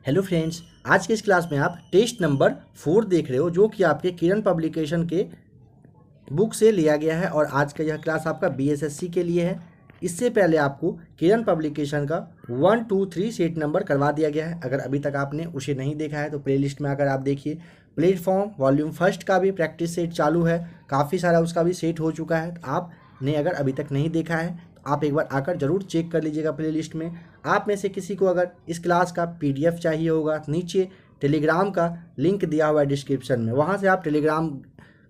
Hello friends, आज के इस क्लास में आप टेस्ट नंबर 4 देख रहे हो जो कि आपके किरण पब्लिकेशन के बुक से लिया गया है। और आज का यह क्लास आपका बीएसएससी के लिए है। इससे पहले आपको किरण पब्लिकेशन का 1, 2, 3 सेट नंबर करवा दिया गया है। अगर अभी तक आपने उसे नहीं देखा है तो प्लेलिस्ट में आकर आप देखिए। प्लेटफॉर्म वॉल्यूम फर्स्ट का भी प्रैक्टिस सेट चालू है, काफ़ी सारा उसका भी सेट हो चुका है। तो आपने अगर अभी तक नहीं देखा है तो आप एक बार आकर ज़रूर चेक कर लीजिएगा प्लेलिस्ट में। आप में से किसी को अगर इस क्लास का पीडीएफ चाहिए होगा तो नीचे टेलीग्राम का लिंक दिया हुआ है डिस्क्रिप्शन में, वहाँ से आप टेलीग्राम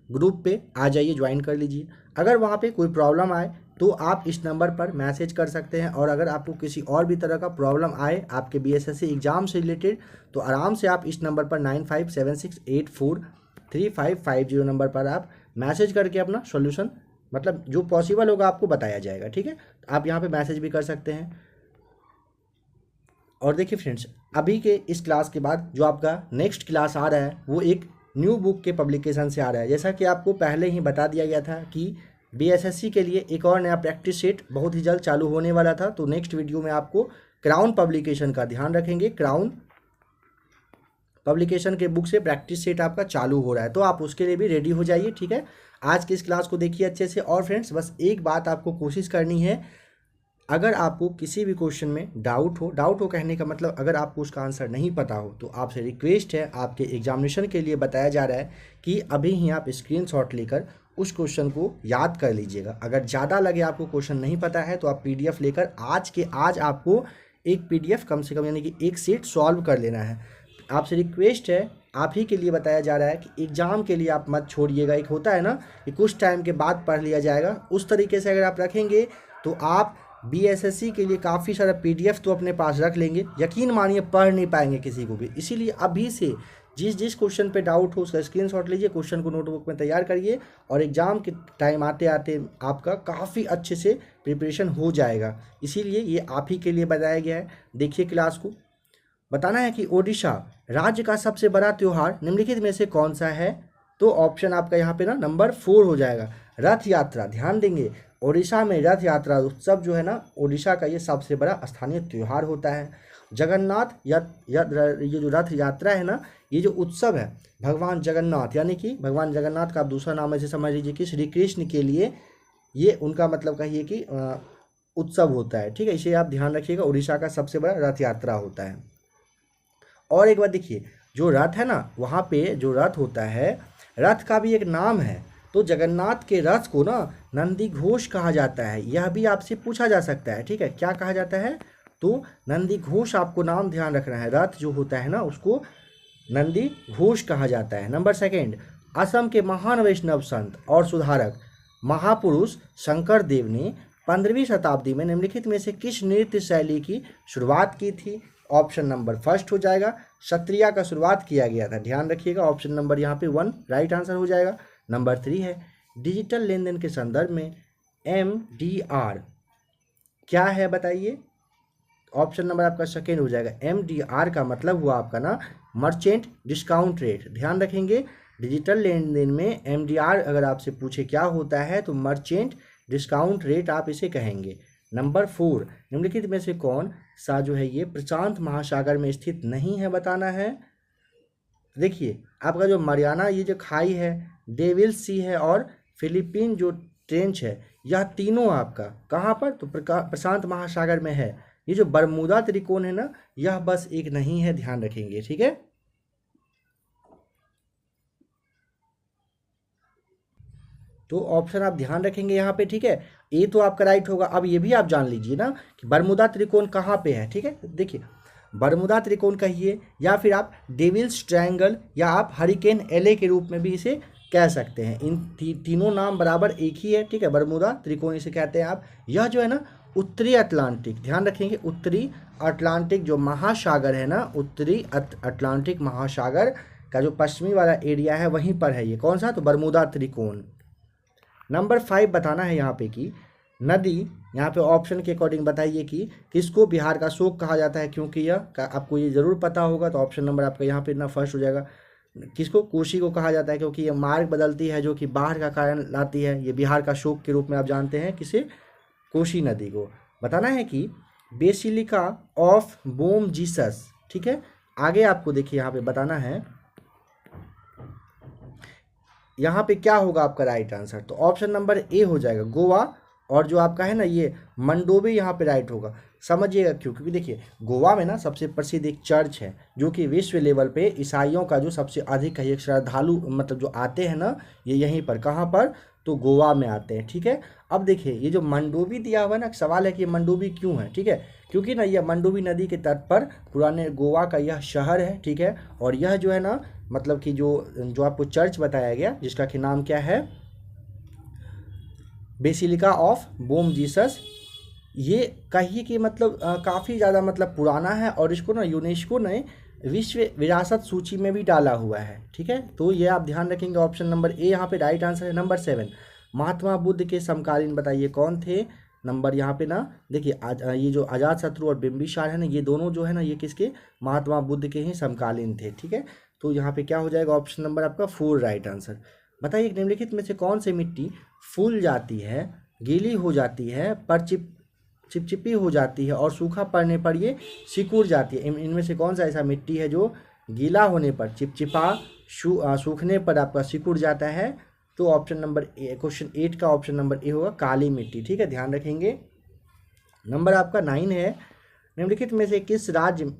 ग्रुप पे आ जाइए, ज्वाइन कर लीजिए। अगर वहाँ पे कोई प्रॉब्लम आए तो आप इस नंबर पर मैसेज कर सकते हैं। और अगर आपको किसी और भी तरह का प्रॉब्लम आए आपके बीएसएससी एग्ज़ाम से रिलेटेड तो आराम से आप इस नंबर पर 9576843550 नंबर पर आप मैसेज करके अपना सॉल्यूशन मतलब जो पॉसिबल होगा आपको बताया जाएगा। ठीक है, तो आप यहाँ पे मैसेज भी कर सकते हैं। और देखिए फ्रेंड्स, अभी के इस क्लास के बाद जो आपका नेक्स्ट क्लास आ रहा है वो एक न्यू बुक के पब्लिकेशन से आ रहा है। जैसा कि आपको पहले ही बता दिया गया था कि बीएसएससी के लिए एक और नया प्रैक्टिस सेट बहुत ही जल्द चालू होने वाला था। तो नेक्स्ट वीडियो में आपको क्राउन पब्लिकेशन का ध्यान रखेंगे। क्राउन पब्लिकेशन के बुक से प्रैक्टिस सेट आपका चालू हो रहा है, तो आप उसके लिए भी रेडी हो जाइए। ठीक है, आज की इस क्लास को देखिए अच्छे से। और फ्रेंड्स, बस एक बात आपको कोशिश करनी है, अगर आपको किसी भी क्वेश्चन में डाउट हो कहने का मतलब अगर आपको उसका आंसर नहीं पता हो तो आपसे रिक्वेस्ट है, आपके एग्जामिनेशन के लिए बताया जा रहा है कि अभी ही आप स्क्रीनशॉट लेकर उस क्वेश्चन को याद कर लीजिएगा। अगर ज़्यादा लगे आपको क्वेश्चन नहीं पता है तो आप पीडीएफ लेकर आज आपको एक पीडीएफ कम से कम यानी कि एक सेट सॉल्व कर लेना है। आपसे रिक्वेस्ट है, आप ही के लिए बताया जा रहा है कि एग्ज़ाम के लिए आप मत छोड़िएगा। एक होता है ना कि कुछ टाइम के बाद पढ़ लिया जाएगा, उस तरीके से अगर आप रखेंगे तो आप बीएसएससी के लिए काफ़ी सारा पीडीएफ तो अपने पास रख लेंगे, यकीन मानिए पढ़ नहीं पाएंगे किसी को भी। इसीलिए अभी से जिस क्वेश्चन पे डाउट हो उसका स्क्रीनशॉट लीजिए, क्वेश्चन को नोटबुक में तैयार करिए और एग्ज़ाम के टाइम आते आते आपका काफ़ी अच्छे से प्रिपरेशन हो जाएगा। इसीलिए ये आप ही के लिए बताया गया है। देखिए क्लास को। बताना है कि ओडिशा राज्य का सबसे बड़ा त्यौहार निम्नलिखित में से कौन सा है। तो ऑप्शन आपका यहाँ पे ना नंबर 4 हो जाएगा, रथ यात्रा। ध्यान देंगे, ओडिशा में रथ यात्रा उत्सव जो है ना, ओडिशा का ये सबसे बड़ा स्थानीय त्यौहार होता है। जगन्नाथ ये जो रथ यात्रा है ना, ये जो उत्सव है भगवान जगन्नाथ यानी कि भगवान जगन्नाथ का आप दूसरा नाम ऐसे समझ लीजिए कि श्री कृष्ण के लिए ये उनका मतलब कहिए कि उत्सव होता है। ठीक है, इसे आप ध्यान रखिएगा, उड़ीसा का सबसे बड़ा रथ यात्रा होता है। और एक बार देखिए, जो रथ है ना वहाँ पे जो रथ होता है, रथ का भी एक नाम है। तो जगन्नाथ के रथ को ना नंदी घोष कहा जाता है, यह भी आपसे पूछा जा सकता है। ठीक है, क्या कहा जाता है, तो नंदी घोष आपको नाम ध्यान रखना है। रथ जो होता है ना उसको नंदी घोष कहा जाता है। नंबर 2, असम के महान वैष्णव संत और सुधारक महापुरुष शंकर देव ने 15वीं शताब्दी में निम्नलिखित में से किस नृत्य शैली की शुरुआत की थी। ऑप्शन नंबर 1 हो जाएगा, क्षत्रिया का शुरुआत किया गया था। ध्यान रखिएगा, ऑप्शन नंबर यहाँ पे 1 राइट आंसर हो जाएगा। नंबर 3 है, डिजिटल लेन देन के संदर्भ में एमडीआर क्या है बताइए। ऑप्शन नंबर आपका 2 हो जाएगा। एमडीआर का मतलब हुआ आपका ना मर्चेंट डिस्काउंट रेट। ध्यान रखेंगे, डिजिटल लेन देन में एमडीआर अगर आपसे पूछे क्या होता है तो मर्चेंट डिस्काउंट रेट आप इसे कहेंगे। नंबर 4, निम्नलिखित में से कौन सा जो है ये प्रशांत महासागर में स्थित नहीं है बताना है। देखिए आपका जो मरियाना ये जो खाई है, डेविल सी है और फिलीपीन जो ट्रेंच है, यह तीनों आपका कहाँ पर, तो प्रशांत महासागर में है। ये जो बरमूदा त्रिकोण है ना, यह बस एक नहीं है, ध्यान रखेंगे। ठीक है, तो ऑप्शन आप ध्यान रखेंगे यहाँ पे। ठीक है, ए तो आपका राइट होगा। अब ये भी आप जान लीजिए ना कि बरमूदा त्रिकोण कहाँ पे है। ठीक है, देखिए बरमूदा त्रिकोण कहिए या फिर आप डेविल्स ट्रायंगल या आप हरिकेन एले के रूप में भी इसे कह सकते हैं। इन तीनों नाम बराबर एक ही है। ठीक है, बरमूदा त्रिकोण इसे कहते हैं आप। यह जो है ना उत्तरी अटलांटिक, ध्यान रखेंगे, उत्तरी अटलांटिक जो महासागर है ना, उत्तरी अटलांटिक महासागर का जो पश्चिमी वाला एरिया है वहीं पर है ये। कौन सा, तो बरमूदा त्रिकोण। नंबर 5 बताना है यहाँ पे कि नदी, यहाँ पे ऑप्शन के अकॉर्डिंग बताइए कि किसको बिहार का शोक कहा जाता है, क्योंकि यह आपको ये ज़रूर पता होगा। तो ऑप्शन नंबर आपका यहाँ पे ना 1 हो जाएगा। किसको, कोसी को कहा जाता है क्योंकि ये मार्ग बदलती है जो कि बाढ़ का कारण लाती है। ये बिहार का शोक के रूप में आप जानते हैं किसे, कोसी नदी को। बताना है कि बेसिलिका ऑफ बोम जीसस, ठीक है, आगे आपको देखिए यहाँ पे बताना है, यहाँ पे क्या होगा आपका राइट आंसर। तो ऑप्शन नंबर ए हो जाएगा गोवा, और जो आपका है ना ये मंडोवी यहाँ पे राइट होगा। समझिएगा क्यों, क्योंकि देखिए गोवा में ना सबसे प्रसिद्ध एक चर्च है जो कि विश्व लेवल पे ईसाइयों का जो सबसे अधिक है श्रद्धालु मतलब जो आते हैं ना ये यहीं पर, कहाँ पर, तो गोवा में आते हैं। ठीक है, अब देखिए ये जो मंडोवी दिया हुआ है ना, सवाल है कि ये मंडोवी क्यों है। ठीक है, क्योंकि ना यह मंडोवी नदी के तट पर पुराने गोवा का यह शहर है। ठीक है, और यह जो है ना मतलब कि जो आपको चर्च बताया गया जिसका कि नाम क्या है, बेसिलिका ऑफ बोम जीसस, ये कहिए कि मतलब काफ़ी ज़्यादा मतलब पुराना है, और इसको ना यूनेस्को ने विश्व विरासत सूची में भी डाला हुआ है। ठीक है, तो ये आप ध्यान रखेंगे। ऑप्शन नंबर ए यहाँ पे राइट आंसर है। नंबर 7, महात्मा बुद्ध के समकालीन बताइए कौन थे। नंबर यहाँ पे ना देखिए ये जो अजातशत्रु और बिंबिसार है ना, ये दोनों जो है ना ये किसके, महात्मा बुद्ध के ही समकालीन थे। ठीक है, तो यहाँ पे क्या हो जाएगा, ऑप्शन नंबर आपका 4 राइट आंसर। बताइए निम्नलिखित में से कौन सी मिट्टी फूल जाती है, गीली हो जाती है, पर चिपचिपी हो जाती है और सूखा पड़ने पर ये सिकुड़ जाती है। इनमें से कौन सा ऐसा मिट्टी है जो गीला होने पर चिपचिपा, सूखने पर आपका सिकुड़ जाता है। तो ऑप्शन नंबर ए, क्वेश्चन 8 का ऑप्शन नंबर ए होगा काली मिट्टी। ठीक है, ध्यान रखेंगे। नंबर आपका 9 है, निम्नलिखित में से किस राज्य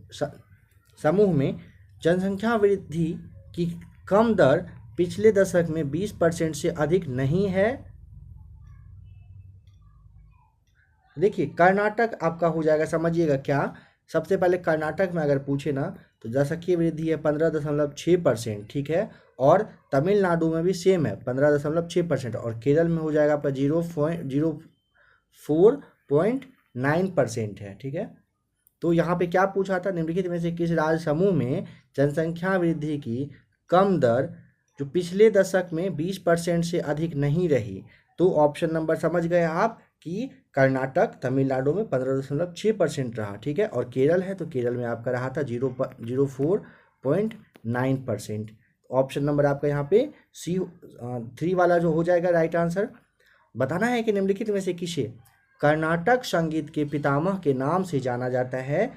समूह में जनसंख्या वृद्धि की कम दर पिछले दशक में 20% से अधिक नहीं है। देखिए कर्नाटक आपका हो जाएगा। समझिएगा क्या, सबसे पहले कर्नाटक में अगर पूछे ना तो जनसंख्या वृद्धि है 15.6%। ठीक है, और तमिलनाडु में भी सेम है 15.6%, और केरल में हो जाएगा आपका 0.04.9% है। ठीक है, तो यहाँ पे क्या पूछा था, निम्नलिखित में से किस राज्य समूह में जनसंख्या वृद्धि की कम दर जो पिछले दशक में 20% से अधिक नहीं रही। तो ऑप्शन नंबर समझ गए आप कि कर्नाटक, तमिलनाडु में 15.6% रहा। ठीक है, और केरल है तो केरल में आपका रहा था 0.9%। ऑप्शन नंबर आपका यहाँ पे C3 वाला जो हो जाएगा राइट आंसर। बताना है कि निम्नलिखित में से किसे कर्नाटक संगीत के पितामह के नाम से जाना जाता है।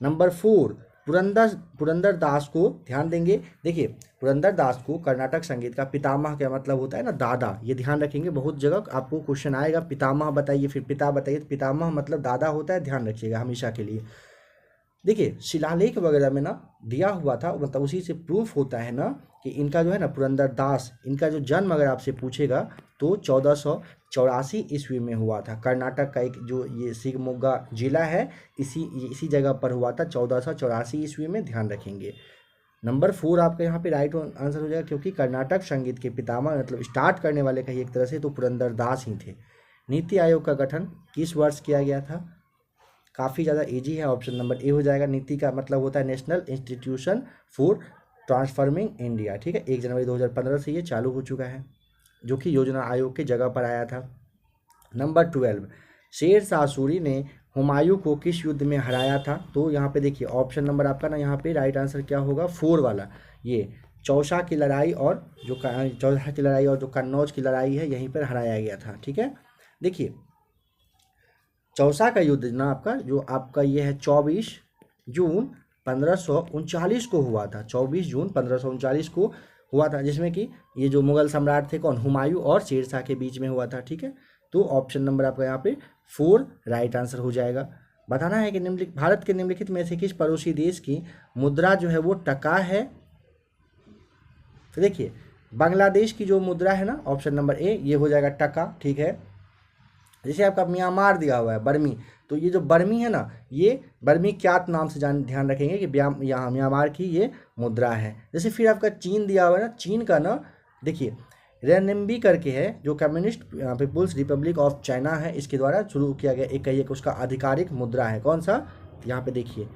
नंबर 4, पुरंदर दास को ध्यान देंगे। देखिए पुरंदर दास को कर्नाटक संगीत का पितामह क्या मतलब होता है ना, दादा, ये ध्यान रखेंगे। बहुत जगह आपको क्वेश्चन आएगा पितामह बताइए, फिर पिता बताइए, तो पितामह मतलब दादा होता है, ध्यान रखिएगा हमेशा के लिए। देखिए शिलालेख वगैरह में ना दिया हुआ था, मतलब उसी से प्रूफ होता है ना कि इनका जो है ना पुरंदर दास, इनका जो जन्म अगर आपसे पूछेगा तो 1484 ईस्वी में हुआ था। कर्नाटक का एक जो ये शिवमोगा जिला है इसी जगह पर हुआ था 1484 ईस्वी में, ध्यान रखेंगे। नंबर 4 आपका यहाँ पे राइट आंसर हो जाएगा, क्योंकि कर्नाटक संगीत के पितामह मतलब स्टार्ट करने वाले कहीं एक तरह से तो पुरंदर दास ही थे। नीति आयोग का गठन किस वर्ष किया गया था, काफ़ी ज़्यादा इजी है, ऑप्शन नंबर ए हो जाएगा। नीति का मतलब होता है national institution for transforming India. ठीक है, 1 जनवरी 2015 से ये चालू हो चुका है, जो कि योजना आयोग के जगह पर आया था। नंबर 12, शेर शाह सूरी ने हुमायूं को किस युद्ध में हराया था। तो यहाँ पे देखिए ऑप्शन नंबर आपका ना यहाँ पे राइट आंसर क्या होगा, 4 वाला, ये चौसा की लड़ाई और जो कन्नौज की लड़ाई है यहीं पर हराया गया था। ठीक है, देखिए चौसा का युद्ध ना आपका जो आपका ये है 24 जून 1539 को हुआ था। 24 जून 1539 को हुआ था, जिसमें कि ये जो मुगल सम्राट थे कौन, हुमायूं और शेर शाह के बीच में हुआ था। ठीक है, तो ऑप्शन नंबर आपका यहाँ पे 4 राइट आंसर हो जाएगा। बताना है कि भारत के निम्नलिखित में से किस पड़ोसी देश की मुद्रा जो है वो टका है। तो देखिए बांग्लादेश की जो मुद्रा है ना, ऑप्शन नंबर ए, ये हो जाएगा टका। ठीक है, जैसे आपका म्यांमार दिया हुआ है बर्मी, तो ये जो बर्मी है ना, ये बर्मी क्यात नाम से ध्यान रखेंगे कि यहाँ म्यांमार की ये मुद्रा है। जैसे फिर आपका चीन दिया हुआ है ना, चीन का ना देखिए रेनमिंबी करके है, जो communist people's republic of China है, इसके द्वारा शुरू किया गया एक उसका आधिकारिक मुद्रा है। कौन सा, यहाँ पे देखिए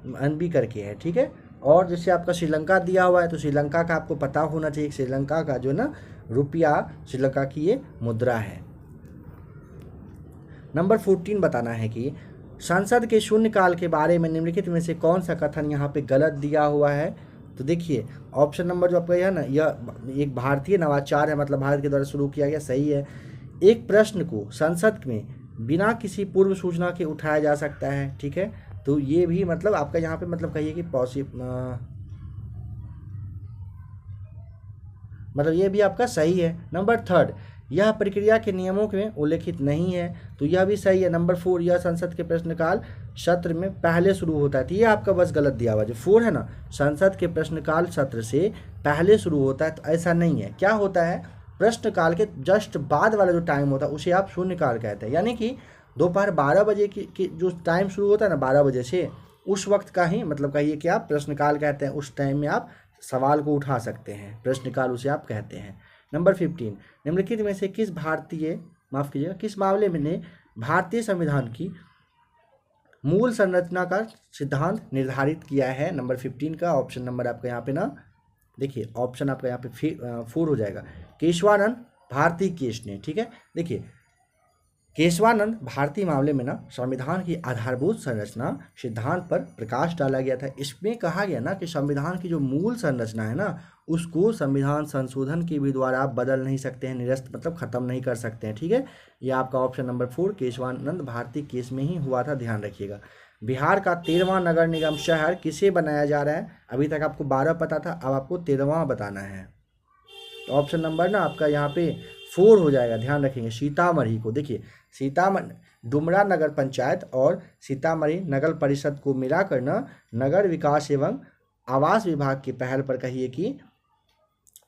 रेनमी करके है। ठीक है, और जैसे आपका श्रीलंका दिया हुआ है तो श्रीलंका का आपको पता होना चाहिए, श्रीलंका का जो ना रुपया श्रीलंका की ये मुद्रा है। नंबर 14 बताना है कि संसद के शून्यकाल के बारे में निम्नलिखित में से कौन सा कथन यहाँ पे गलत दिया हुआ है। तो देखिए ऑप्शन नंबर जो आपका यह है ना, यह एक भारतीय नवाचार है, मतलब भारत के द्वारा शुरू किया गया, सही है। एक प्रश्न को संसद में बिना किसी पूर्व सूचना के उठाया जा सकता है, ठीक है, तो ये भी मतलब आपका यहाँ पे मतलब कहिए कि मतलब ये भी आपका सही है। नंबर थर्ड, यह प्रक्रिया के नियमों में उल्लेखित नहीं है, तो यह भी सही है। नंबर फोर, यह संसद के प्रश्नकाल सत्र में पहले शुरू होता है, तो ये आपका बस गलत दिया हुआ, जो फोर है ना, संसद के प्रश्नकाल सत्र से पहले शुरू होता है, तो ऐसा नहीं है। क्या होता है, प्रश्नकाल के जस्ट बाद वाला जो टाइम होता है उसे आप शून्यकाल कहते हैं, यानी कि दोपहर 12 बजे की जो टाइम शुरू होता है ना 12 बजे से, उस वक्त का ही मतलब कहिए कि आप प्रश्नकाल कहते हैं। उस टाइम में आप सवाल को उठा सकते हैं, प्रश्नकाल उसे आप कहते हैं। नंबर 15, निम्नलिखित में से किस किस मामले में ने भारतीय संविधान की मूल संरचना का सिद्धांत निर्धारित किया है। नंबर 15 का ऑप्शन नंबर आपका यहाँ पे ना, देखिए ऑप्शन आपका यहाँ पे 4 हो जाएगा, केशवानंद भारती केस ने, ठीक है। देखिए केशवानंद भारती मामले में ना संविधान की आधारभूत संरचना सिद्धांत पर प्रकाश डाला गया था। इसमें कहा गया ना कि संविधान की जो मूल संरचना है ना, उसको संविधान संशोधन के भी द्वारा आप बदल नहीं सकते हैं, निरस्त मतलब खत्म नहीं कर सकते हैं, ठीक है। ये आपका option number 4 Keshavananda Bharati case में ही हुआ था, ध्यान रखिएगा। बिहार का 13वां नगर निगम शहर किसे बनाया जा रहा है, अभी तक आपको 12 पता था, अब आपको 13वां बताना है। तो ऑप्शन नंबर ना आपका यहाँ पे 4 हो जाएगा, ध्यान रखेंगे, सीतामढ़ी को। देखिए सीतामढ़ी डुमरा नगर पंचायत और सीतामढ़ी नगर परिषद को मिलाकर न नगर विकास एवं आवास विभाग की पहल पर कहिए कि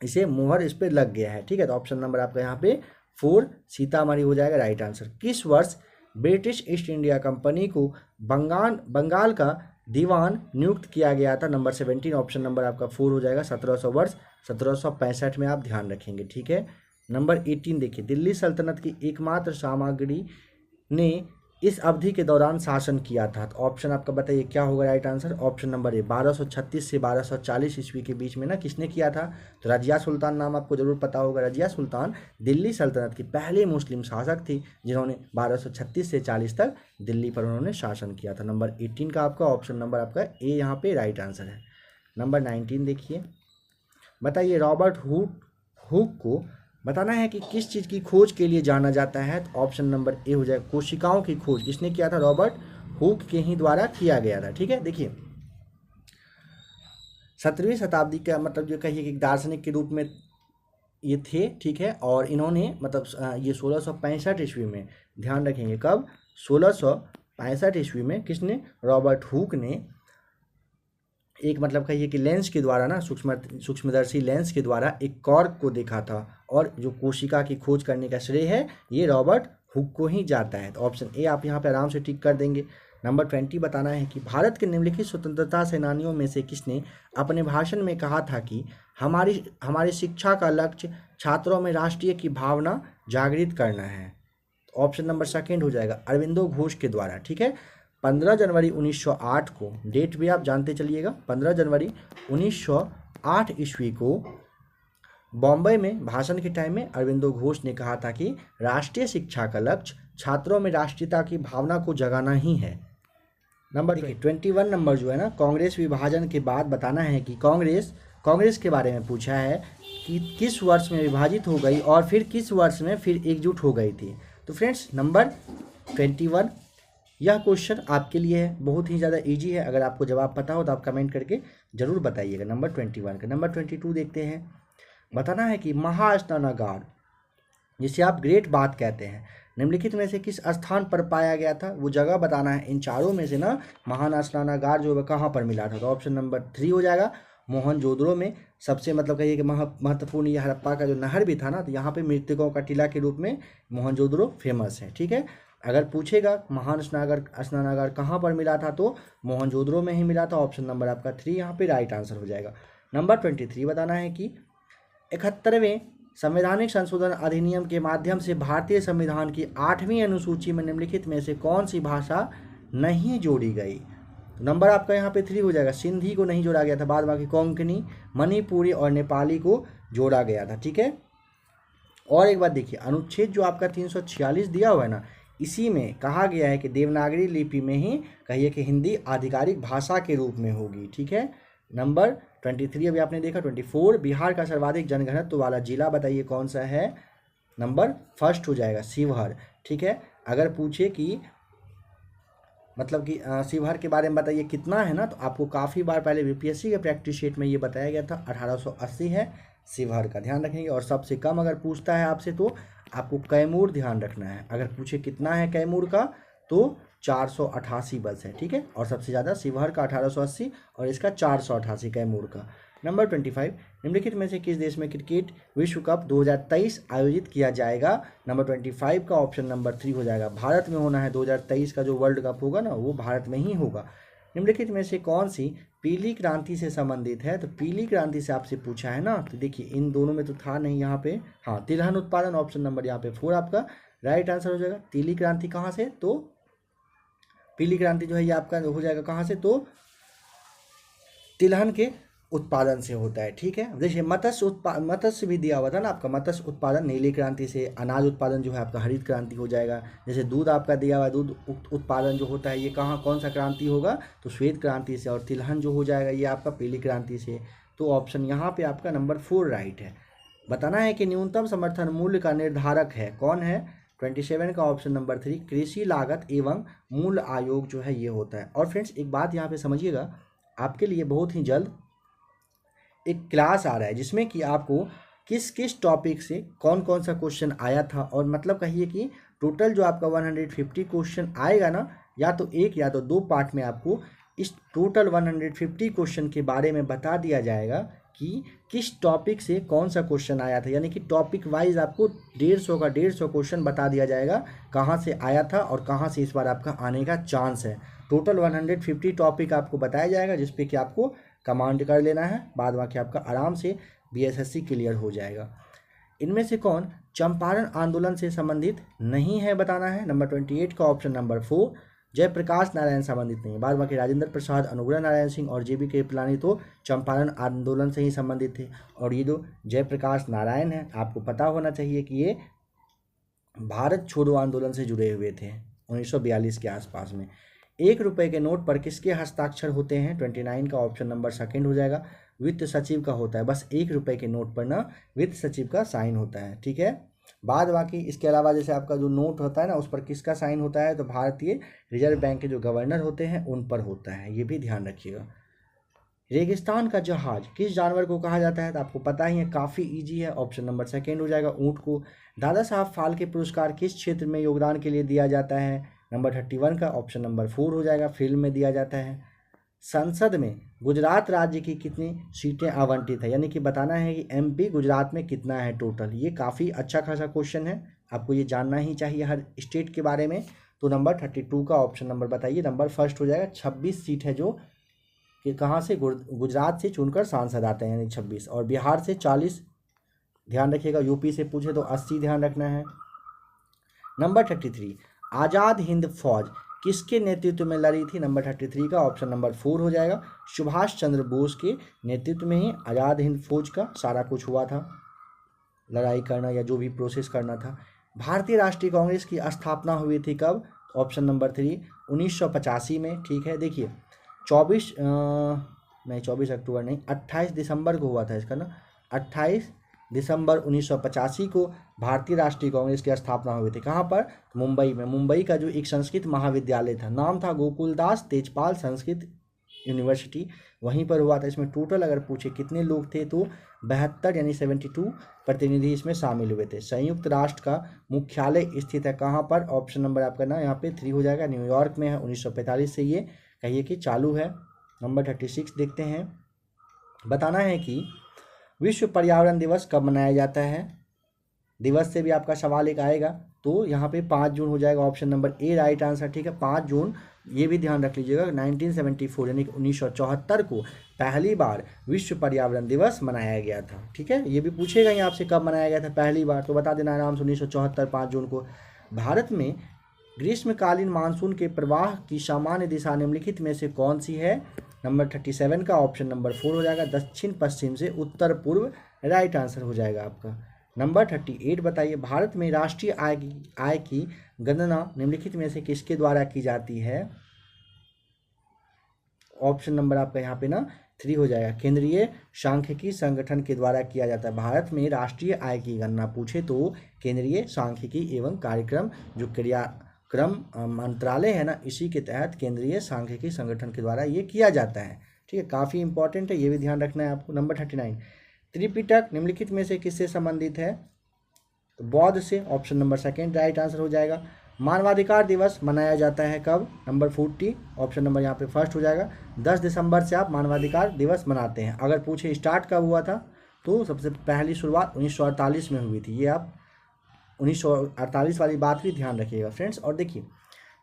इसे मुहर इस पर लग गया है, ठीक है। तो ऑप्शन नंबर आपका यहाँ पे 4 सीतामढ़ी हो जाएगा राइट आंसर। किस वर्ष ब्रिटिश ईस्ट इंडिया कंपनी को बंगाल का दीवान नियुक्त किया गया था? नंबर 17, ऑप्शन नंबर आपका 4 हो जाएगा, 1700 वर्ष 1765 में आप ध्यान रखेंगे, ठीक है। नंबर 18 देखिए, दिल्ली सल्तनत की एकमात्र सामग्री ने इस अवधि के दौरान शासन किया था, तो ऑप्शन आपका बताइए क्या होगा right answer. Option number A 1236 से 1240 ईस्वी के बीच में ना किसने किया था, तो रजिया सुल्तान नाम आपको जरूर पता होगा। रजिया सुल्तान दिल्ली सल्तनत की पहले मुस्लिम शासक थी जिन्होंने 1236 से 40 तक दिल्ली पर उन्होंने शासन किया था। नंबर 18 का आपका ऑप्शन नंबर आपका ए यहाँ पे राइट आंसर है। नंबर 19 देखिए, बताइए रॉबर्ट हुक को बताना है कि किस चीज़ की खोज के लिए जाना जाता है, तो ऑप्शन नंबर ए हो जाएगा, कोशिकाओं की खोज किसने किया था, रॉबर्ट हुक के ही द्वारा किया गया था, ठीक है। देखिए 17वीं शताब्दी का मतलब जो कहिए कि दार्शनिक के रूप में ये थे, ठीक है, और इन्होंने मतलब ये 1665 ईस्वी में, ध्यान रखेंगे कब, 1665 ईस्वी में किसने, रॉबर्ट हुक ने एक मतलब कहिए कि लेंस के द्वारा ना सूक्ष्मदर्शी लेंस के द्वारा एक कॉर्क को देखा था, और जो कोशिका की खोज करने का श्रेय है ये रॉबर्ट हुक को ही जाता है, तो ऑप्शन ए आप यहाँ पे आराम से टिक कर देंगे। नंबर 20 बताना है कि भारत के निम्नलिखित स्वतंत्रता सेनानियों में से किसने अपने भाषण में कहा था कि हमारी शिक्षा का लक्ष्य छात्रों में राष्ट्रीय की भावना जागृत करना है, तो ऑप्शन नंबर सेकेंड हो जाएगा, अरविंदो घोष के द्वारा, ठीक है। 15 जनवरी 1908 को, डेट भी आप जानते चलिएगा, 15 जनवरी 1908 ईस्वी को बॉम्बे में भाषण के टाइम में अरविंदो घोष ने कहा था कि राष्ट्रीय शिक्षा का लक्ष्य छात्रों में राष्ट्रीयता की भावना को जगाना ही है। नंबर 21 नंबर जो है ना, कांग्रेस विभाजन के बाद बताना है कि कांग्रेस के बारे में पूछा है कि किस वर्ष में विभाजित हो गई और फिर किस वर्ष में फिर एकजुट हो गई थी। तो फ्रेंड्स नंबर 21 यह क्वेश्चन आपके लिए है, बहुत ही ज़्यादा इजी है, अगर आपको जवाब पता हो तो आप कमेंट करके ज़रूर बताइएगा। नंबर 21 का। नंबर 22 देखते हैं, बताना है कि महास्नानागार जिसे आप ग्रेट बाथ कहते हैं निम्नलिखित में से किस स्थान पर पाया गया था, वो जगह बताना है। इन चारों में से ना महान स्नानागार जो है कहाँ पर मिला था, तो ऑप्शन नंबर 3 हो जाएगा, मोहनजोदड़ो में। सबसे मतलब कहिए कि महत्वपूर्ण ये हड़प्पा का जो नहर भी था ना, तो यहाँ पे मृतकों का टीला के रूप में मोहनजोदड़ो फेमस है, ठीक है। अगर पूछेगा महान स्नानागार कहाँ पर मिला था, तो मोहनजोदड़ो में ही मिला था, ऑप्शन नंबर आपका 3 यहाँ पे राइट आंसर हो जाएगा। नंबर 23 बताना है कि 71वें संवैधानिक संशोधन अधिनियम के माध्यम से भारतीय संविधान की 8वीं अनुसूची में निम्नलिखित में से कौन सी भाषा नहीं जोड़ी गई, तो नंबर आपका यहाँ पे 3 हो जाएगा, सिंधी को नहीं जोड़ा गया था, बाद बाकी कोंकणी, मणिपुरी और नेपाली को जोड़ा गया था, ठीक है। और एक बात देखिए, अनुच्छेद जो आपका 346 दिया हुआ है ना, इसी में कहा गया है कि देवनागरी लिपि में ही कहिए कि हिंदी आधिकारिक भाषा के रूप में होगी, ठीक है। नंबर 23 अभी आपने देखा। 24 बिहार का सर्वाधिक जनघनत्व वाला जिला बताइए कौन सा है। नंबर फर्स्ट हो जाएगा शिवहर। ठीक है, अगर पूछे कि मतलब कि शिवहर के बारे में बताइए कितना है ना, तो आपको काफ़ी बार पहले बीपीएससी के प्रैक्टिस शीट में ये बताया गया था 1880 है शिवहर का, ध्यान रखेंगे। और सबसे कम अगर पूछता है आपसे तो आपको कैमूर ध्यान रखना है। अगर पूछे कितना है कैमूर का तो 488 बस है। ठीक है, और सबसे ज़्यादा शिवहर का 1880 और इसका 488 कैमूर का। नंबर 25 निम्नलिखित में से किस देश में क्रिकेट विश्व कप 2023 आयोजित किया जाएगा। नंबर 25 का ऑप्शन नंबर 3 हो जाएगा। भारत में होना है 2023 का जो वर्ल्ड कप होगा ना, वो भारत में ही होगा। निम्नलिखित में से कौन सी पीली क्रांति से संबंधित है। तो पीली क्रांति से आपसे पूछा है ना, तो देखिए इन दोनों में तो था नहीं यहाँ पे। हाँ, तिलहन उत्पादन ऑप्शन नंबर यहाँ पे 4 आपका राइट आंसर हो जाएगा। पीली क्रांति कहाँ से, तो पीली क्रांति जो है ये आपका हो जाएगा कहाँ से, तो तिलहन के उत्पादन से होता है। ठीक है, देखिए मत्स्य भी दिया हुआ था ना आपका, मत्स्य उत्पादन नीली क्रांति से। अनाज उत्पादन जो है आपका हरित क्रांति हो जाएगा। जैसे दूध आपका दिया हुआ है, दूध उत्पादन जो होता है ये कहाँ कौन सा क्रांति होगा, तो श्वेत क्रांति से। और तिलहन जो हो जाएगा ये आपका पीली क्रांति से। तो ऑप्शन यहाँ पे आपका नंबर 4 राइट है। बताना है कि न्यूनतम समर्थन मूल्य का निर्धारक है कौन है। 27 का ऑप्शन नंबर 3 कृषि लागत एवं मूल्य आयोग जो है ये होता है। और फ्रेंड्स एक बात यहाँ पे समझिएगा, आपके लिए बहुत ही जल्द एक क्लास आ रहा है जिसमें कि आपको किस किस टॉपिक से कौन कौन सा क्वेश्चन आया था, और मतलब कहिए कि टोटल जो आपका 150 क्वेश्चन आएगा ना, या तो एक या तो दो पार्ट में आपको इस टोटल 150 क्वेश्चन के बारे में बता दिया जाएगा कि किस टॉपिक से कौन सा क्वेश्चन आया था। यानी कि टॉपिक वाइज आपको 150 क्वेश्चन बता दिया जाएगा कहाँ से आया था और कहाँ से इस बार आपका आने का चांस है। टोटल 150 टॉपिक आपको बताया जाएगा जिसपे कि आपको कमांड कर लेना है, बाद बाकी आपका आराम से बीएसएससी क्लियर हो जाएगा। इनमें से कौन चंपारण आंदोलन से संबंधित नहीं है बताना है। नंबर 28 का ऑप्शन नंबर 4 जयप्रकाश नारायण संबंधित नहीं है। बाद बाकी राजेंद्र प्रसाद, अनुग्रह नारायण सिंह और जेबी कृपलानी तो चंपारण आंदोलन से ही संबंधित थे। और ये जो जयप्रकाश नारायण है आपको पता होना चाहिए कि ये भारत छोड़ो आंदोलन से जुड़े हुए थे 1942 के आसपास में। 1 रुपए के नोट पर किसके हस्ताक्षर होते हैं। 29 का ऑप्शन नंबर 2 हो जाएगा। वित्त सचिव का होता है। बस 1 रुपए के नोट पर ना वित्त सचिव का साइन होता है। ठीक है, बाद बाकी इसके अलावा जैसे आपका जो नोट होता है ना उस पर किसका साइन होता है, तो भारतीय रिजर्व बैंक के जो गवर्नर होते हैं उन पर होता है, ये भी ध्यान रखिएगा। रेगिस्तान का जहाज किस जानवर को कहा जाता है, तो आपको पता ही है, काफ़ी इजी है। ऑप्शन नंबर 2 हो जाएगा ऊँट को। दादा साहब फाल्के पुरस्कार किस क्षेत्र में योगदान के लिए दिया जाता है। नंबर 31 का ऑप्शन नंबर 4 हो जाएगा, फिल्म में दिया जाता है। संसद में गुजरात राज्य की कितनी सीटें आवंटित है, यानी कि बताना है कि एमपी गुजरात में कितना है टोटल। ये काफ़ी अच्छा खासा क्वेश्चन है, आपको ये जानना ही चाहिए हर स्टेट के बारे में। तो नंबर 32 का ऑप्शन नंबर बताइए, नंबर फर्स्ट हो जाएगा। 26 सीट है जो कि कहाँ से, गुजरात से चुनकर सांसद आते हैं यानी 26, और बिहार से 40 ध्यान रखिएगा। यूपी से पूछे तो 80 ध्यान रखना है। नंबर 33 आज़ाद हिंद फौज किसके नेतृत्व में लड़ी थी। नंबर 33 का ऑप्शन नंबर 4 हो जाएगा। सुभाष चंद्र बोस के नेतृत्व में ही आज़ाद हिंद फौज का सारा कुछ हुआ था, लड़ाई करना या जो भी प्रोसेस करना था। भारतीय राष्ट्रीय कांग्रेस की स्थापना हुई थी कब। ऑप्शन नंबर 3 1985 में। ठीक है, देखिए 24 अक्टूबर नहीं, 28 दिसंबर को हुआ था इसका ना, 28 दिसंबर 1985 को भारतीय राष्ट्रीय कांग्रेस की स्थापना हुई थी। कहाँ पर, मुंबई में। मुंबई का जो एक संस्कृत महाविद्यालय था, नाम था गोकुलदास तेजपाल संस्कृत यूनिवर्सिटी, वहीं पर हुआ था। इसमें टोटल अगर पूछे कितने लोग थे तो 72 यानी 72 प्रतिनिधि इसमें शामिल हुए थे। संयुक्त राष्ट्र का मुख्यालय स्थित है कहाँ पर। ऑप्शन नंबर आपका ना यहाँ पे 3 हो जाएगा, न्यूयॉर्क में है। 1945 से ये कहिए कि चालू है। नंबर 36 देखते हैं, बताना है कि विश्व पर्यावरण दिवस कब मनाया जाता है। दिवस से भी आपका सवाल एक आएगा, तो यहाँ पे 5 जून हो जाएगा। Option number A right answer. ठीक है, 5 जून, ये भी ध्यान रख लीजिएगा। 1974 यानी कि 1974 को पहली बार विश्व पर्यावरण दिवस मनाया गया था। ठीक है, ये भी पूछेगा ही आपसे कब मनाया गया था पहली बार, तो बता देना आराम से 1974 5 जून को। भारत में ग्रीष्मकालीन मानसून के प्रवाह की सामान्य दिशा निम्नलिखित में से कौन सी है। नंबर 37 का ऑप्शन नंबर 4 हो जाएगा। दक्षिण पश्चिम से उत्तर पूर्व राइट आंसर हो जाएगा आपका। नंबर 38 बताइए, भारत में राष्ट्रीय आय की गणना निम्नलिखित में से किसके द्वारा की जाती है। ऑप्शन नंबर आपका यहाँ पे ना 3 हो जाएगा। केंद्रीय सांख्यिकी संगठन के द्वारा किया जाता है। भारत में राष्ट्रीय आय की गणना पूछे तो केंद्रीय सांख्यिकी एवं कार्यक्रम जो क्रियाक्रम मंत्रालय है ना, इसी के तहत केंद्रीय सांख्यिकी संगठन के द्वारा ये किया जाता है। ठीक है, काफ़ी इंपॉर्टेंट है, ये भी ध्यान रखना है आपको। नंबर 39, त्रिपिटक निम्नलिखित में से किससे संबंधित है? तो बौद्ध से, option number second right answer हो जाएगा। मानवाधिकार दिवस मनाया जाता है कब? नंबर 40, ऑप्शन नंबर यहाँ पे फर्स्ट हो जाएगा। 10 दिसंबर से आप मानवाधिकार दिवस मनाते हैं। अगर पूछे स्टार्ट कब हुआ था तो सबसे पहली शुरुआत 1948 में हुई थी। ये आप 1948 वाली बात भी ध्यान रखिएगा फ्रेंड्स। और देखिए,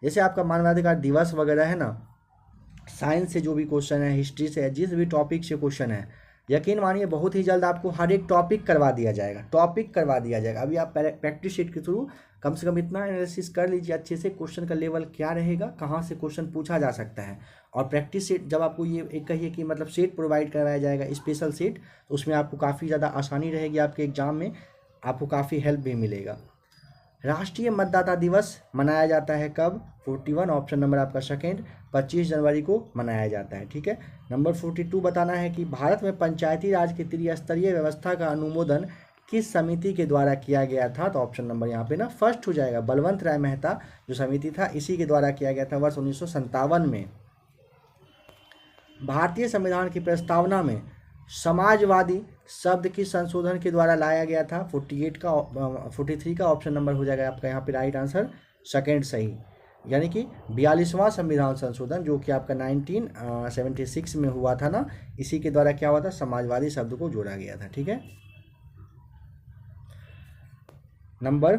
जैसे आपका मानवाधिकार दिवस वगैरह है ना, साइंस से जो भी क्वेश्चन है, हिस्ट्री से है, जिस भी टॉपिक से क्वेश्चन है, यकीन मानिए बहुत ही जल्द आपको हर एक टॉपिक करवा दिया जाएगा, टॉपिक करवा दिया जाएगा। अभी आप प्रैक्टिस शीट के थ्रू कम से कम इतना एनालिसिस कर लीजिए अच्छे से, क्वेश्चन का लेवल क्या रहेगा, कहाँ से क्वेश्चन पूछा जा सकता है। और प्रैक्टिस शीट जब आपको ये एक कहिए कि मतलब सेट प्रोवाइड करवाया जाएगा, स्पेशल सेट, तो उसमें आपको काफ़ी ज़्यादा आसानी रहेगी आपके एग्जाम में, आपको काफ़ी हेल्प भी मिलेगा। राष्ट्रीय मतदाता दिवस मनाया जाता है कब? 41, ऑप्शन नंबर आपका सेकेंड, 25 जनवरी को मनाया जाता है। ठीक है, नंबर 42 बताना है कि भारत में पंचायती राज की त्रिस्तरीय व्यवस्था का अनुमोदन किस समिति के द्वारा किया गया था? तो ऑप्शन नंबर यहाँ पे ना फर्स्ट हो जाएगा, बलवंत राय मेहता जो समिति था, इसी के द्वारा किया गया था वर्ष 1957 में। भारतीय संविधान की प्रस्तावना में समाजवादी शब्द की संशोधन के द्वारा लाया गया था। 43 का ऑप्शन नंबर हो जाएगा आपका यहाँ पे राइट आंसर, सेकेंड सही, यानी कि 42वां संविधान संशोधन जो कि आपका 1976 में हुआ था ना, इसी के द्वारा क्या हुआ था? समाजवादी शब्द को जोड़ा गया था। ठीक है, नंबर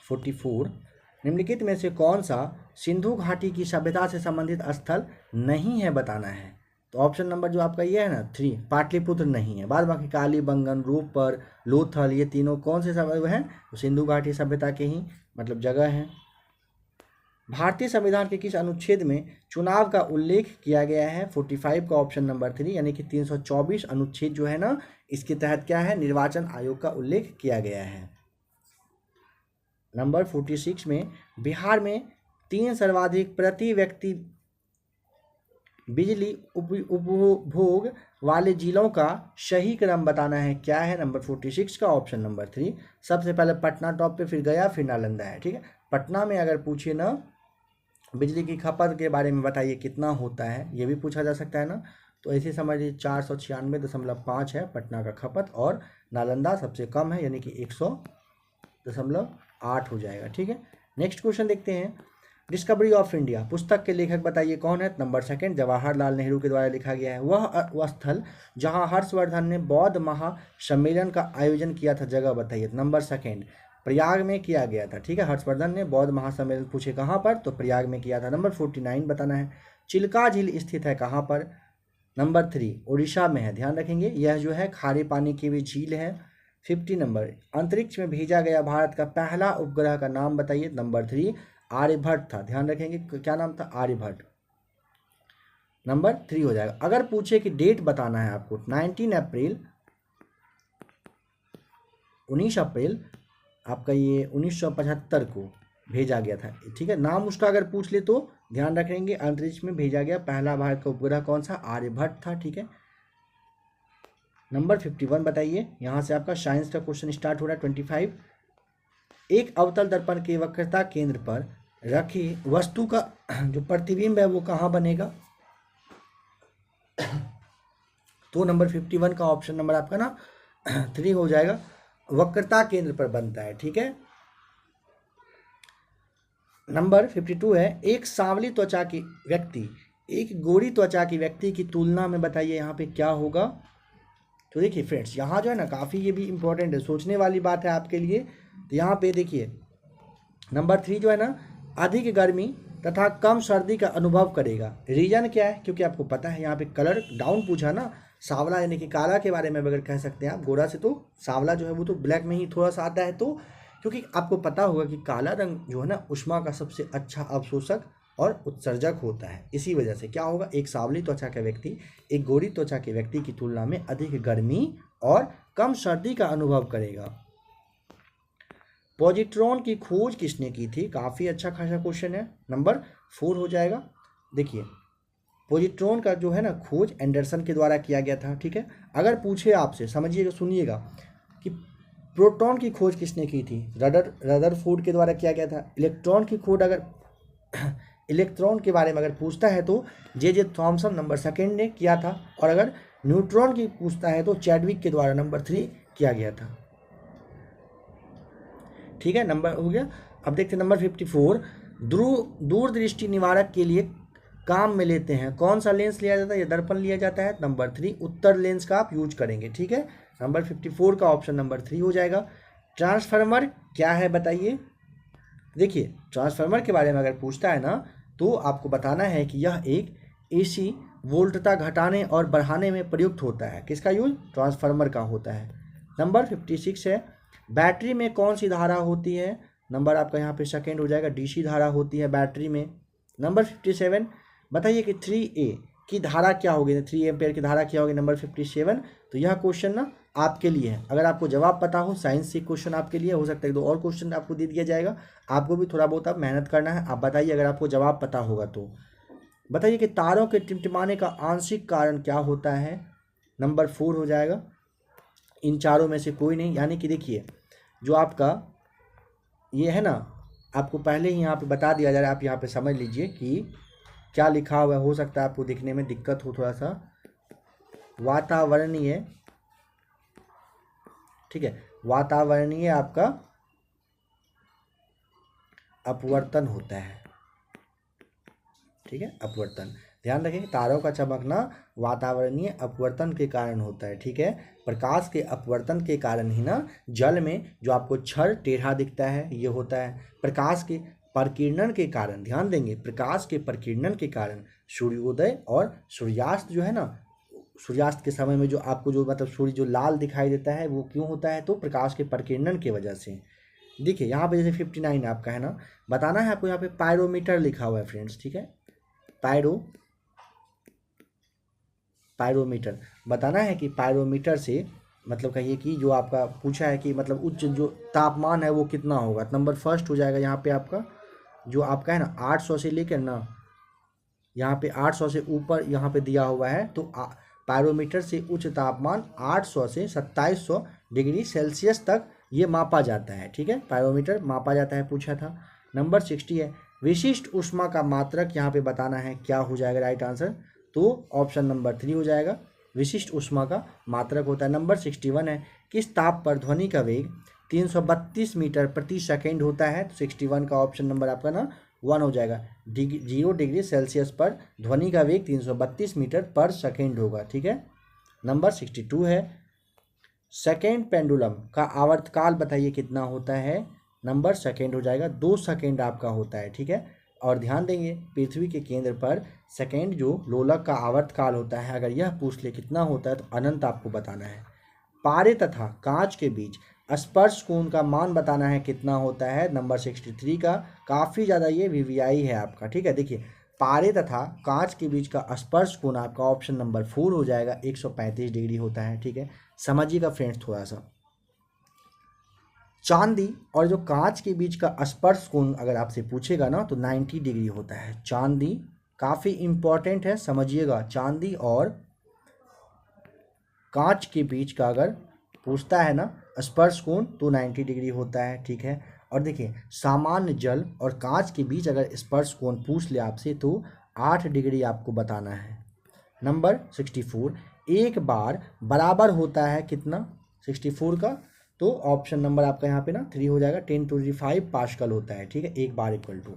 44, निम्नलिखित में से कौन सा सिंधु घाटी की सभ्यता से संबंधित स्थल नहीं है बताना है? तो ऑप्शन नंबर जो आपका ये है ना 3, पाटलिपुत्र नहीं है। बाद बाकी कालीबंगन, रूपपर, लोथल, ये तीनों कौन से सब हैं? तो सिंधु घाटी सभ्यता के ही मतलब जगह हैं। भारतीय संविधान के किस अनुच्छेद में चुनाव का उल्लेख किया गया है? 45 का ऑप्शन नंबर 3, यानी कि 324 अनुच्छेद जो है ना, इसके तहत क्या है? निर्वाचन आयोग का उल्लेख किया गया है। नंबर 46 में बिहार में 3 सर्वाधिक प्रति व्यक्ति बिजली उपभोग वाले जिलों का सही क्रम बताना है, क्या है? नंबर 46 का ऑप्शन नंबर 3। सबसे पहले पटना टॉप पे, फिर गया, फिर नालंदा है। ठीक है, पटना में अगर पूछिए ना बिजली की खपत के बारे में बताइए कितना होता है, ये भी पूछा जा सकता है ना, तो ऐसे समझिए 496.5 है पटना का खपत, और नालंदा सबसे कम है यानी कि 100.8 हो जाएगा। ठीक है, नेक्स्ट क्वेश्चन देखते हैं। डिस्कवरी ऑफ इंडिया पुस्तक के लेखक बताइए कौन है? नंबर सेकंड, जवाहरलाल नेहरू के द्वारा लिखा गया है। वह स्थल जहां हर्षवर्धन ने बौद्ध महासम्मेलन का आयोजन किया था, जगह बताइए। नंबर सेकंड, प्रयाग में किया गया था। ठीक है, हर्षवर्धन ने बौद्ध महासम्मेलन पूछे कहाँ पर? तो प्रयाग में किया था। नंबर 49 बताना है, चिल्का झील स्थित है कहाँ पर? नंबर 3, उड़ीसा में है, ध्यान रखेंगे, यह जो है खारे पानी की भी झील है। 50 नंबर, अंतरिक्ष में भेजा गया भारत का पहला उपग्रह का नाम बताइए। नंबर 3, आर्यभट्ट था, ध्यान रखेंगे क्या नाम था? आर्यभट्ट। नंबर 3 हो जाएगा। अगर पूछे कि डेट बताना है आपको, 19 अप्रैल आपका ये 1975 को भेजा गया था। ठीक है, नाम उसका अगर पूछ ले तो ध्यान रखेंगे, अंतरिक्ष में भेजा गया पहला भारत का उपग्रह कौन सा? आर्यभट्ट था। ठीक है, नंबर 51 बताइए, यहाँ से आपका साइंस का क्वेश्चन स्टार्ट हो रहा है। 25, एक अवतल दर्पण के वक्रता केंद्र पर रखी वस्तु का जो प्रतिबिंब है वो कहाँ बनेगा? तो नंबर 51 का ऑप्शन नंबर आपका ना 3 हो जाएगा, वक्रता केंद्र पर बनता है। ठीक है, नंबर 52 है, एक सांवली त्वचा की व्यक्ति एक गोरी त्वचा की व्यक्ति की तुलना में बताइए यहाँ पे क्या होगा? तो देखिए फ्रेंड्स, यहाँ जो है ना काफ़ी ये भी इंपॉर्टेंट है, सोचने वाली बात है आपके लिए। तो यहाँ पे देखिए नंबर 3 जो है ना, अधिक गर्मी तथा कम सर्दी का अनुभव करेगा। रीजन क्या है? क्योंकि आपको पता है यहाँ पे कलर डाउन पूछा ना, सांवला यानी कि काला के बारे में अगर कह सकते हैं आप, गोरा से तो सांवला जो है वो तो ब्लैक में ही थोड़ा सा आता है, तो क्योंकि आपको पता होगा कि काला रंग जो है ना ऊष्मा का सबसे अच्छा अवशोषक और उत्सर्जक होता है। इसी वजह से क्या होगा, एक सांवली त्वचा का व्यक्ति एक गोरी त्वचा के व्यक्ति की तुलना में अधिक गर्मी और कम सर्दी का अनुभव करेगा। पॉजिट्रॉन की खोज किसने की थी? काफ़ी अच्छा खासा क्वेश्चन है, नंबर 4 हो जाएगा। देखिए पॉजिट्रॉन का जो है ना खोज एंडरसन के द्वारा किया गया था, ठीक है। अगर पूछे आपसे, समझिएगा सुनिएगा, कि प्रोटॉन की खोज किसने की थी, रदरफोर्ड के द्वारा किया गया था। इलेक्ट्रॉन की खोज अगर इलेक्ट्रॉन के बारे में अगर पूछता है तो जे थॉमसन नंबर 2 ने किया था, और अगर न्यूट्रॉन की पूछता है तो चैडविक के द्वारा नंबर 3 किया गया था, ठीक है। नंबर हो गया। अब देखते हैं नंबर 54, दूरदृष्टि निवारक के लिए काम में लेते हैं, कौन सा लेंस लिया जाता है, या दर्पण लिया जाता है। नंबर 3 उत्तर लेंस का आप यूज करेंगे, ठीक है। नंबर 54 का ऑप्शन नंबर 3 हो जाएगा। ट्रांसफार्मर क्या है बताइए। देखिए ट्रांसफार्मर के बारे में अगर पूछता है ना तो आपको बताना है कि यह एक एसी वोल्टता घटाने और बढ़ाने में प्रयुक्त होता है। किसका यूज, ट्रांसफार्मर का होता है। नंबर 56 है, बैटरी में कौन सी धारा होती है। नंबर आपका यहाँ पे सेकंड हो जाएगा, डीसी धारा होती है बैटरी में। नंबर 57, बताइए कि 3A की धारा क्या होगी, 3 एम्पेयर की धारा क्या होगी। नंबर 57। तो यह क्वेश्चन ना आपके लिए है, अगर आपको जवाब पता हो, साइंस से क्वेश्चन आपके लिए हो सकता है, 2 और क्वेश्चन आपको दे दिया जाएगा, आपको भी थोड़ा बहुत अब मेहनत करना है। आप बताइए अगर आपको जवाब पता होगा तो। बताइए कि तारों के टिमटिमाने का आंशिक कारण क्या होता है। नंबर 4 हो जाएगा। इन चारों में से कोई नहीं, यानी कि देखिए जो आपका ये है ना, आपको पहले ही यहाँ पे बता दिया जा रहा है, आप यहाँ पे समझ लीजिए कि क्या लिखा हुआ है। हो सकता है आपको दिखने में दिक्कत हो थोड़ा सा। वातावरणीय, ठीक है, वातावरणीय आपका अपवर्तन होता है, ठीक है, अपवर्तन। ध्यान रखें, तारों का चमकना वातावरणीय अपवर्तन के कारण होता है, ठीक है। प्रकाश के अपवर्तन के कारण ही ना जल में जो आपको क्षण टेढ़ा दिखता है ये होता है। प्रकाश के प्रकीर्णन के कारण, ध्यान देंगे, प्रकाश के प्रकीर्णन के कारण सूर्योदय और सूर्यास्त जो है ना, सूर्यास्त के समय में जो आपको जो मतलब सूर्य जो लाल दिखाई देता है वो क्यों होता है, तो प्रकाश के प्रकीर्णन की वजह से। देखिए यहाँ पे जैसे 59 आपका है ना, बताना है आपको, यहाँ पे पायरोमीटर लिखा हुआ है फ्रेंड्स, ठीक है। पायरोमीटर बताना है कि पायरोमीटर से मतलब कहिए कि जो आपका पूछा है कि मतलब उच्च जो तापमान है वो कितना होगा। नंबर फर्स्ट हो जाएगा यहाँ पे आपका, जो आपका है ना 800 से लेकर ना यहाँ पे 800 से ऊपर यहाँ पे दिया हुआ है, तो पायरोमीटर से उच्च तापमान 800 से 2700 डिग्री सेल्सियस तक ये मापा जाता है, ठीक है। पायरोमीटर मापा जाता है, पूछा था। नंबर 60 है, विशिष्ट ऊष्मा का मात्रक यहाँ पे बताना है, क्या हो जाएगा राइट आंसर, तो ऑप्शन नंबर 3 हो जाएगा, विशिष्ट ऊष्मा का मात्रक होता है। नंबर 61 है, किस ताप पर ध्वनि का वेग 332 मीटर प्रति सेकेंड होता है। तो 61 का ऑप्शन नंबर आपका ना 1 हो जाएगा। 0 डिग्री सेल्सियस पर ध्वनि का वेग 332 मीटर पर सेकेंड होगा, ठीक है। नंबर 62 है, सेकेंड पेंडुलम का आवर्तकाल बताइए कितना होता है। नंबर सेकेंड हो जाएगा, 2 सेकेंड आपका होता है, ठीक है। और ध्यान देंगे पृथ्वी के केंद्र पर सेकेंड जो लोलक का आवर्तकाल होता है, अगर यह पूछ ले कितना होता है तो अनंत आपको बताना है। पारे तथा कांच के बीच स्पर्श कोण का मान बताना है कितना होता है। नंबर 63 का, काफ़ी ज़्यादा ये वीवीआई है आपका, ठीक है। देखिए पारे तथा कांच के बीच का स्पर्श कोण आपका ऑप्शन नंबर 4 हो जाएगा, 135 डिग्री होता है, ठीक है। समझिएगा फ्रेंड्स थोड़ा सा, चांदी और जो कांच के बीच का स्पर्श कोण अगर आपसे पूछेगा ना तो 90 डिग्री होता है। चांदी काफ़ी इंपॉर्टेंट है, समझिएगा, चांदी और कांच के बीच का अगर पूछता है ना स्पर्श कोण तो 90 डिग्री होता है, ठीक है। और देखिए सामान्य जल और कांच के बीच अगर स्पर्श कोण पूछ ले आपसे तो 8 डिग्री आपको बताना है। नंबर 64, एक बार बराबर होता है कितना 64 का, तो ऑप्शन नंबर आपका यहाँ पे ना 3 हो जाएगा, 10⁵ पास्कल होता है, ठीक है। एक बार इक्वल टू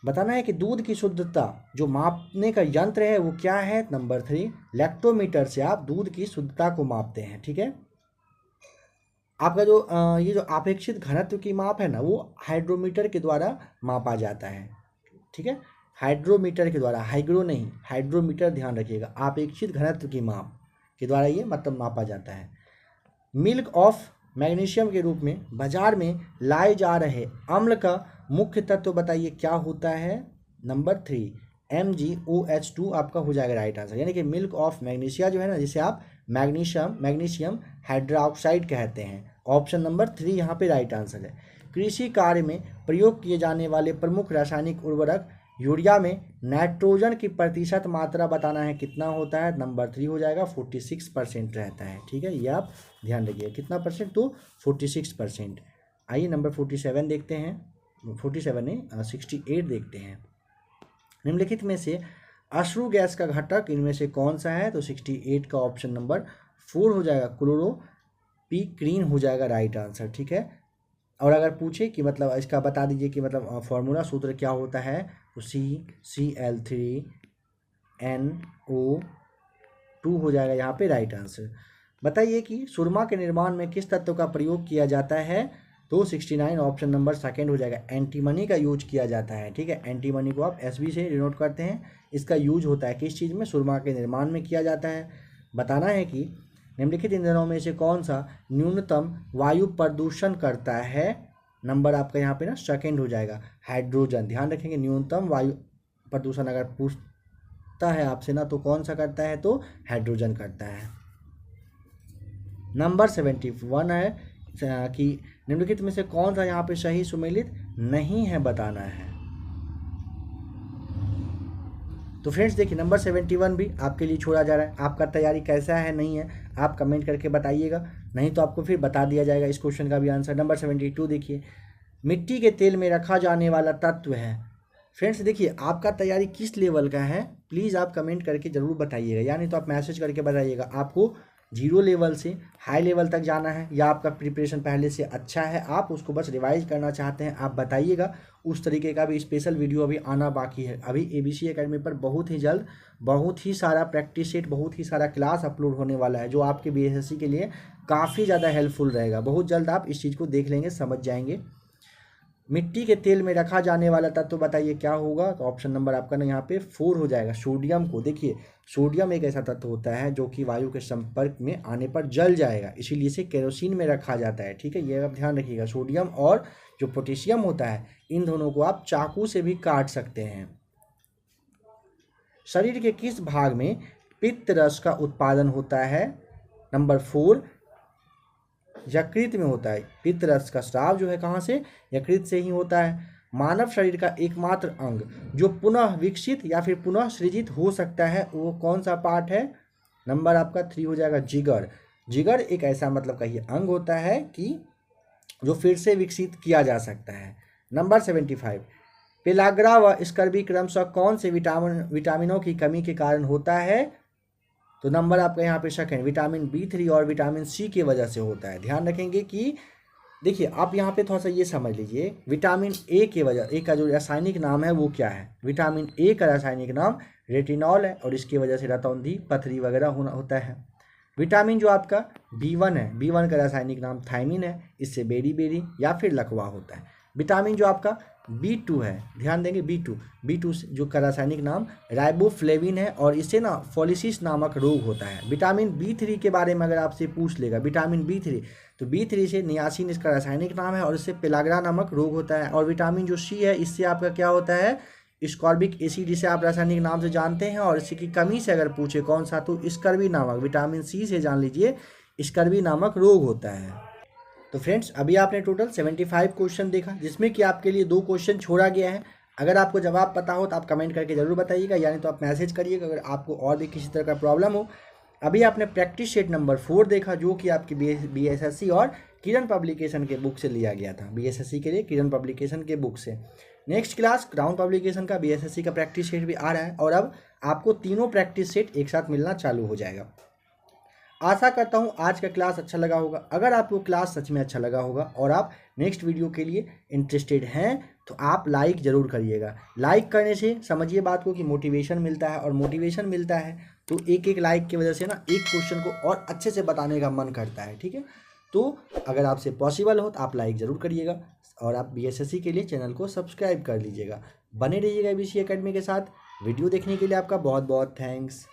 बताना है कि दूध की शुद्धता जो मापने का यंत्र है वो क्या है। नंबर 3, लैक्टोमीटर से आप दूध की शुद्धता को मापते हैं, ठीक है। आपका जो ये जो अपेक्षित घनत्व की माप है ना वो हाइड्रोमीटर के द्वारा मापा जाता है, ठीक है। हाइड्रोमीटर के द्वारा, हाइग्रो नहीं, हाइड्रोमीटर, ध्यान रखिएगा, अपेक्षित घनत्व की माप के द्वारा ये मतलब मापा जाता है। मिल्क ऑफ मैग्नीशियम के रूप में बाजार में लाए जा रहे अम्ल का मुख्य तत्व बताइए क्या होता है। नंबर 3, MgOH2 आपका हो जाएगा राइट आंसर, यानी कि मिल्क ऑफ मैग्नीशिया जो है ना, जिसे आप मैग्नीशियम हाइड्रोक्साइड कहते हैं। ऑप्शन नंबर 3 यहाँ पे राइट आंसर है। कृषि कार्य में प्रयोग किए जाने वाले प्रमुख रासायनिक उर्वरक यूरिया में नाइट्रोजन की प्रतिशत मात्रा बताना है, कितना होता है, नंबर 3 हो जाएगा, 46% रहता है। ठीक है, ये आप ध्यान रखिए, कितना परसेंट, तो 46%। आइए नंबर 47 देखते हैं, 47 नहीं 68 देखते हैं। निम्नलिखित में से अश्रु गैस का घटक इनमें से कौन सा है, तो 68 का ऑप्शन नंबर 4 हो जाएगा, क्लोरोपिक्रीन हो जाएगा राइट आंसर। ठीक है, और अगर पूछे कि मतलब इसका बता दीजिए कि मतलब फॉर्मूला सूत्र क्या होता है, तो CCl3NO2 हो जाएगा यहाँ पे राइट आंसर। बताइए कि सुरमा के निर्माण में किस तत्व का प्रयोग किया जाता है, तो 69 ऑप्शन नंबर सेकंड हो जाएगा, एंटीमनी का यूज किया जाता है। ठीक है, एंटीमनी को आप SB से डिनोट करते हैं, इसका यूज होता है किस चीज़ में, सुरमा के निर्माण में किया जाता है। बताना है कि निम्नलिखित ईंधनों में से कौन सा न्यूनतम वायु प्रदूषण करता है, नंबर आपका यहाँ पे ना सेकंड हो जाएगा, हाइड्रोजन। ध्यान रखेंगे, न्यूनतम वायु प्रदूषण अगर पूछता है आपसे ना, तो कौन सा करता है, तो हाइड्रोजन करता है। नंबर 71 है कि निम्नलिखित में से कौन सा यहाँ पे सही सुमेलित नहीं है, बताना है। तो फ्रेंड्स देखिए, नंबर 71 भी आपके लिए छोड़ा जा रहा है। आपका तैयारी कैसा है, नहीं है, आप कमेंट करके बताइएगा, नहीं तो आपको फिर बता दिया जाएगा इस क्वेश्चन का भी आंसर। नंबर 72 देखिए, मिट्टी के तेल में रखा जाने वाला तत्व है। फ्रेंड्स देखिए, आपका तैयारी किस लेवल का है, प्लीज़ आप कमेंट करके ज़रूर बताइएगा, यानी तो आप मैसेज करके बताइएगा आपको 0 लेवल से हाई लेवल तक जाना है, या आपका प्रिपरेशन पहले से अच्छा है, आप उसको बस रिवाइज करना चाहते हैं, आप बताइएगा। उस तरीके का भी स्पेशल वीडियो अभी आना बाकी है। अभी ABC एकेडमी पर बहुत ही जल्द बहुत ही सारा प्रैक्टिस सेट, बहुत ही सारा क्लास अपलोड होने वाला है, जो आपके BSSC के लिए काफ़ी ज़्यादा हेल्पफुल रहेगा। बहुत जल्द आप इस चीज़ को देख लेंगे, समझ जाएंगे। मिट्टी के तेल में रखा जाने वाला तत्व बताइए क्या होगा, तो ऑप्शन नंबर आपका ना यहाँ पे 4 हो जाएगा, सोडियम को। देखिए, सोडियम एक ऐसा तत्व होता है जो कि वायु के संपर्क में आने पर जल जाएगा, इसीलिए इसे केरोसिन में रखा जाता है। ठीक है, ये आप ध्यान रखिएगा। सोडियम और जो पोटेशियम होता है, इन दोनों को आप चाकू से भी काट सकते हैं। शरीर के किस भाग में पित्त रस का उत्पादन होता है, नंबर 4 यकृत में होता है। पित्त रस का स्राव जो है कहाँ से, यकृत से ही होता है। मानव शरीर का एकमात्र अंग जो पुनः विकसित या फिर पुनः सृजित हो सकता है, वो कौन सा पार्ट है, नंबर आपका 3 हो जाएगा, जिगर। जिगर एक ऐसा मतलब कहिए अंग होता है कि जो फिर से विकसित किया जा सकता है। नंबर 75 पेलाग्रा व स्कर्वी क्रमशः कौन से विटामिनों की कमी के कारण होता है, तो नंबर आपका यहाँ पे सेकंड, विटामिन B3 और विटामिन C की वजह से होता है। ध्यान रखेंगे कि देखिए, आप यहाँ पे थोड़ा सा ये समझ लीजिए, विटामिन A की वजह, ए का जो रासायनिक नाम है वो क्या है, विटामिन A का रासायनिक नाम रेटिनॉल है, और इसकी वजह से रतौंधी पथरी वगैरह होता है। विटामिन जो आपका B1 है, B1 का रासायनिक नाम थायमिन है, इससे बेरी या फिर लकवा होता है। विटामिन जो आपका B2 है, ध्यान देंगे, B2 जो का रासायनिक नाम राइबोफ्लेविन है, और इससे ना फॉलिसिस नामक रोग होता है। विटामिन B3 के बारे में अगर आपसे पूछ लेगा, विटामिन B3, तो B3 से नियासिन इसका रासायनिक नाम है, और इससे पेलाग्रा नामक रोग होता है। और विटामिन जो C है, इससे आपका क्या होता है, स्कॉर्बिक एसिड, जिसे आप रासायनिक नाम से जानते हैं, और इसी की कमी से अगर पूछे कौन सा, तो स्कर्वी नामक, विटामिन C से जान लीजिए, स्कर्वी नामक रोग होता है। तो फ्रेंड्स, अभी आपने टोटल 75 क्वेश्चन देखा, जिसमें कि आपके लिए 2 क्वेश्चन छोड़ा गया है। अगर आपको जवाब पता हो तो आप कमेंट करके ज़रूर बताइएगा, यानी तो आप मैसेज करिएगा अगर आपको और भी किसी तरह का प्रॉब्लम हो। अभी आपने प्रैक्टिस सेट नंबर 4 देखा, जो कि आपकी BSSC और किरण पब्लिकेशन के बुक से लिया गया था। BSSC के लिए किरण पब्लिकेशन के बुक से। नेक्स्ट क्लास क्राउन पब्लिकेशन का BSSC का प्रैक्टिस सेट भी आ रहा है, और अब आपको तीनों प्रैक्टिस सेट एक साथ मिलना चालू हो जाएगा। आशा करता हूँ आज का क्लास अच्छा लगा होगा। अगर आपको क्लास सच में अच्छा लगा होगा और आप नेक्स्ट वीडियो के लिए इंटरेस्टेड हैं, तो आप लाइक ज़रूर करिएगा। लाइक करने से समझिए बात को कि मोटिवेशन मिलता है, और मोटिवेशन मिलता है तो एक लाइक की वजह से ना एक क्वेश्चन को और अच्छे से बताने का मन करता है। ठीक है, तो अगर आपसे पॉसिबल हो तो आप लाइक ज़रूर करिएगा, और आप BSSC के लिए चैनल को सब्सक्राइब कर लीजिएगा। बने रहिएगा ABC एकेडमी के साथ। वीडियो देखने के लिए आपका बहुत बहुत थैंक्स।